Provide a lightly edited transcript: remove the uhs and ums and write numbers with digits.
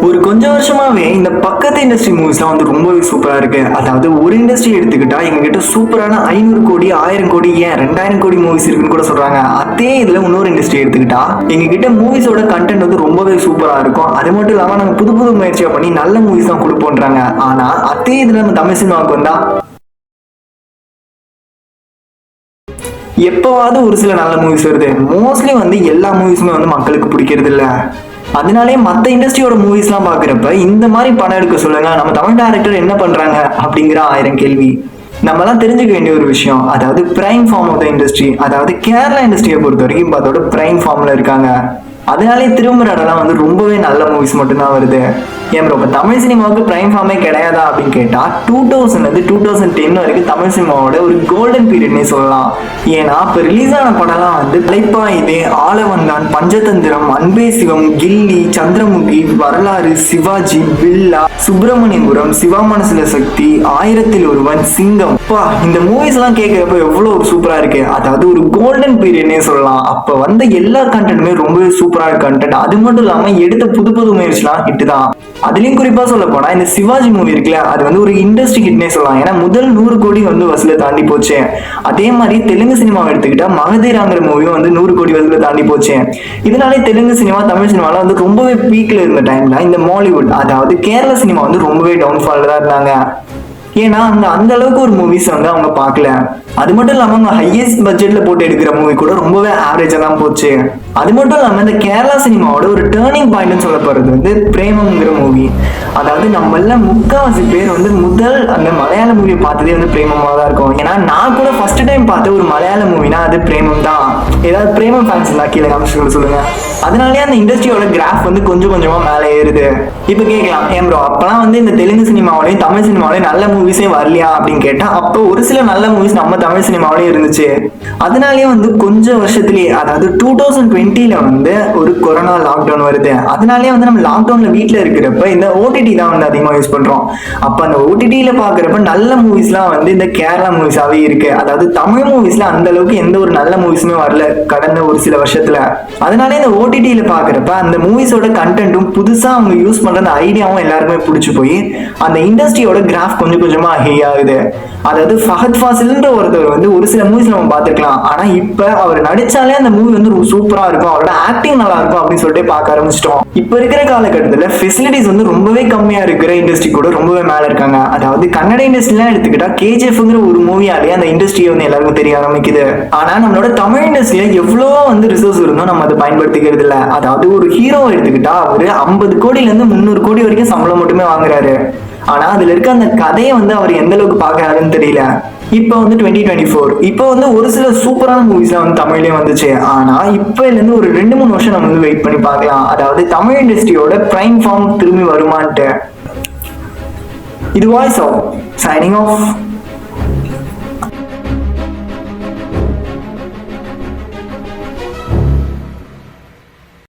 ஒரு கொஞ்சம் வருஷமாவே இந்த பக்கத்து இண்டஸ்ட்ரி மூவிஸ்லாம் வந்து ரொம்பவே சூப்பரா இருக்கு. அதாவது ஒரு இண்டஸ்ட்ரி எடுத்துக்கிட்டா எங்க கிட்ட சூப்பரான 500 கோடி 1000 கோடி ஏன் 2000 கோடி மூவிஸ் இருக்குன்னு கூட சொல்றாங்க. அதே இதுல இன்னொரு இண்டஸ்ட்ரி எடுத்துக்கிட்டா எங்க கிட்ட மூவிஸோட கண்டென்ட் வந்து ரொம்பவே சூப்பரா இருக்கும். அது மட்டும் இல்லாம நாங்க புது புது முயற்சியா பண்ணி நல்ல மூவிஸ் தான் கொடுப்போன்றாங்க. ஆனா அதே இதுல நம்ம தமிழ் சினிமாவுக்கு வந்தா எப்பவாவது ஒரு சில நல்ல மூவிஸ் வருது. மோஸ்ட்லி வந்து எல்லா மூவிஸுமே வந்து மக்களுக்கு பிடிக்கிறது இல்ல. அதனாலே மற்ற இண்டஸ்ட்ரியோட மூவிஸ்லாம் பார்க்குறப்ப இந்த மாதிரி படம் எடுக்க சொல்லுங்க, நம்ம தமிழ் டைரக்டர் என்ன பண்றாங்க அப்படிங்கிற 1000 கேள்வி. நம்மலாம் தெரிஞ்சுக்க வேண்டிய ஒரு விஷயம், அதாவது prime form of the industry, அதாவது கேரளா இண்டஸ்ட்ரியை பொறுத்த வரைக்கும் அதோட பிரைம் ஃபார்ம்ல இருக்காங்க. அதனாலே திரும்புற இடம்லாம் வந்து ரொம்பவே நல்ல மூவிஸ் மட்டும்தான் வருது. ஏன் ப்ரோ இப்போ தமிழ் சினிமாவுக்கு பிரைம் ஃபார்மே கிடையாதா அப்படின்னு கேட்டா 2000 2010 வரைக்கும் தமிழ் சினிமாவோட ஒரு கோல்டன் பீரியட்னே சொல்லலாம். ஏன்னா இப்போ ரிலீஸ் ஆன படம்லாம் வந்து பிழைப்பா இது, ஆளவந்தான், பஞ்சதந்திரம், அன்பே சிவம், கில்லி, சந்திரமுகி, வரலாறு, சிவாஜி, பில்லா, சுப்பிரமணியபுரம், சிவா மனசுல சக்தி, 1000ல் ஒருவன், சிங்கம். இந்த மூவிஸ் எல்லாம் கேட்கிறப்ப எவ்வளவு ஒரு சூப்பரா இருக்கு. அதாவது ஒரு கோல்டன் பீரியட்னே சொல்லலாம். அப்ப வந்த எல்லா கண்டென்ட்டுமே ரொம்பவே சூப்பரான கண்டென்ட். அது மட்டும் இல்லாம எடுத்த புது புது முயற்சிலாம் ஹிட் தான். அதுலயும் குறிப்பா சொல்ல போனா இந்த சிவாஜி மூவி இருக்குல்ல, அது வந்து ஒரு இண்டஸ்ட்ரி ஹிட்னே சொல்லலாம். ஏன்னா முதல் 100 கோடி வந்து வசூலை தாண்டி போச்சு. அதே மாதிரி தெலுங்கு சினிமாவை எடுத்துக்கிட்டா மகதீராங்கிற மூவியும் வந்து 100 கோடி வசூலை தாண்டி போச்சு. இதனாலே தெலுங்கு சினிமா தமிழ் சினிமால வந்து ரொம்பவே பீக்ல இருந்த டைம்ல இந்த மாலிவுட், அதாவது கேரள சினிமா வந்து ரொம்பவே டவுன்ஃபால்ல தான் இருந்தாங்க. ஏன்னா அந்த அளவுக்கு ஒரு மூவிஸ் வந்து அவங்க பார்க்கல. அது மட்டும் இல்லாம அவங்க ஹையஸ்ட் பட்ஜெட்ல போட்டு எடுக்கிற மூவி கூட ரொம்பவே ஆவரேஜா தான் போச்சு. அது மட்டும் இல்லாம இந்த கேரளா சினிமாவோட ஒரு டேர்னிங் பாயிண்ட்னு சொல்லப்படுறது வந்து பிரேமம்ங்கிற மூவி. அதாவது நம்மள முக்காவாசி பேர் வந்து முதல் அந்த மலையாள மூவியை பார்த்ததே வந்து பிரேமமாக தான் இருக்கும். ஏன்னா நான் கூட ஃபர்ஸ்ட் டைம் பார்த்த ஒரு மலையாள மூவினா அது பிரேமம் தான். ஏதாவது பிரேமம் ஃபேன்ஸ் இருந்தா கீழே காமிச்சு சொல்லுங்க. அதனாலேயே அந்த இண்டஸ்ட்ரியோட கிராஃப் வந்து கொஞ்சம் கொஞ்சமா மேலே ஏறுது. இப்போ கேட்கலாம், ஏன் ப்ரோ அப்பெல்லாம் வந்து இந்த தெலுங்கு சினிமாவிலையும் தமிழ் சினிமாவிலையும் நல்ல மூவிஸே வரலையா அப்படின்னு கேட்டா, அப்போ ஒரு சில நல்ல மூவிஸ் நம்ம தமிழ் சினிமாவிலையும் இருந்துச்சு. அதனாலேயே வந்து கொஞ்சம் வருஷத்துலயே, அதாவது 2020ல வந்து ஒரு கொரோனா லாக்டவுன் வருது. அதனாலேயே வந்து நம்ம லாக்டவுன்ல வீட்டில் இருக்கிறப்ப இந்த ஓடிடி தான் வந்து அதிகமாக யூஸ் பண்றோம். அப்ப அந்த ஓடிடியில பாக்குறப்ப நல்ல மூவிஸ்லாம் வந்து இந்த கேரளா மூவிஸாவே இருக்கு. அதாவது தமிழ் மூவிஸ்ல அந்த அளவுக்கு எந்த ஒரு நல்ல மூவிஸுமே வரல கடந்த ஒரு சில வருஷத்துல. அதனால இந்த ஓடிடியில பாக்குறப்ப அந்த மூவிஸோட கண்டென்ட்டும் புதுசா அவங்க யூஸ் பண்ற அந்த ஐடியாவும் எல்லாருமே பிடிச்சி போய் அந்த இண்டஸ்ட்ரியோட கிராஃப் கொஞ்சம் கொஞ்சமா ஹை ஆகுது. அதாவது ஃபஹத் ஃபாசில்ன்ற ஒருத்தர் வந்து ஒரு சில மூவிஸ் நம்ம பார்த்துருக்கலாம். ஆனா இப்ப அவர் நடிச்சாலே அந்த மூவி வந்து சூப்பரா இருக்கும், அவரோட ஆக்டிங் நல்லா இருக்கும் அப்படின்னு சொல்லிட்டு பார்க்க ஆரம்பிச்சிட்டோம். இப்ப இருக்கிற காலகட்டத்தில் ஃபெசிலிட்டிஸ் வந்து ரொம்பவே கம்மியா இருக்கிற இண்டஸ்ட்ரி கூட ரொம்பவே மேல இருக்காங்க. அதாவது கன்னட இண்டஸ்ட்ரிலாம் எடுத்துக்கிட்டா கேஜிஎஃப்ங்கிற ஒரு மூவியாலே அந்த இண்டஸ்ட்ரியை வந்து எல்லாருக்கும் தெரிய ஆரம்பிக்குது. ஆனா நம்மளோட தமிழ் இண்டஸ்ட்ரியில எவ்வளோ வந்து ரிசோர்ஸ் இருந்தோம் நம்ம அதை பயன்படுத்திக்கிறது இல்லை. அதாவது ஒரு ஹீரோ எடுத்துக்கிட்டா அவரு 50 கோடியில இருந்து 300 கோடி வரைக்கும் சம்பளம் மட்டுமே வாங்குறாரு. ஆனா அதுல இருக்க அந்த கதையை வந்து அவர் எந்த அளவுக்கு பாக்குறாருன்னு தெரியல. இப்போ வந்து 2024 இப்போ வந்து ஒரு சில சூப்பரான மூவிஸ்லாம் வந்து தமிழ்லயே வந்துச்சு. ஆனா இப்ப இருந்து ஒரு 2-3 வருஷம் நம்ம வந்து வெயிட் பண்ணி பார்க்கலாம். அதாவது தமிழ் இண்டஸ்ட்ரியோட பிரைம் ஃபார்ம் திரும்பி வருமான்ட்டு. இது வாய்ஸ் ஆஃப் சைனிங் ஆஃப்.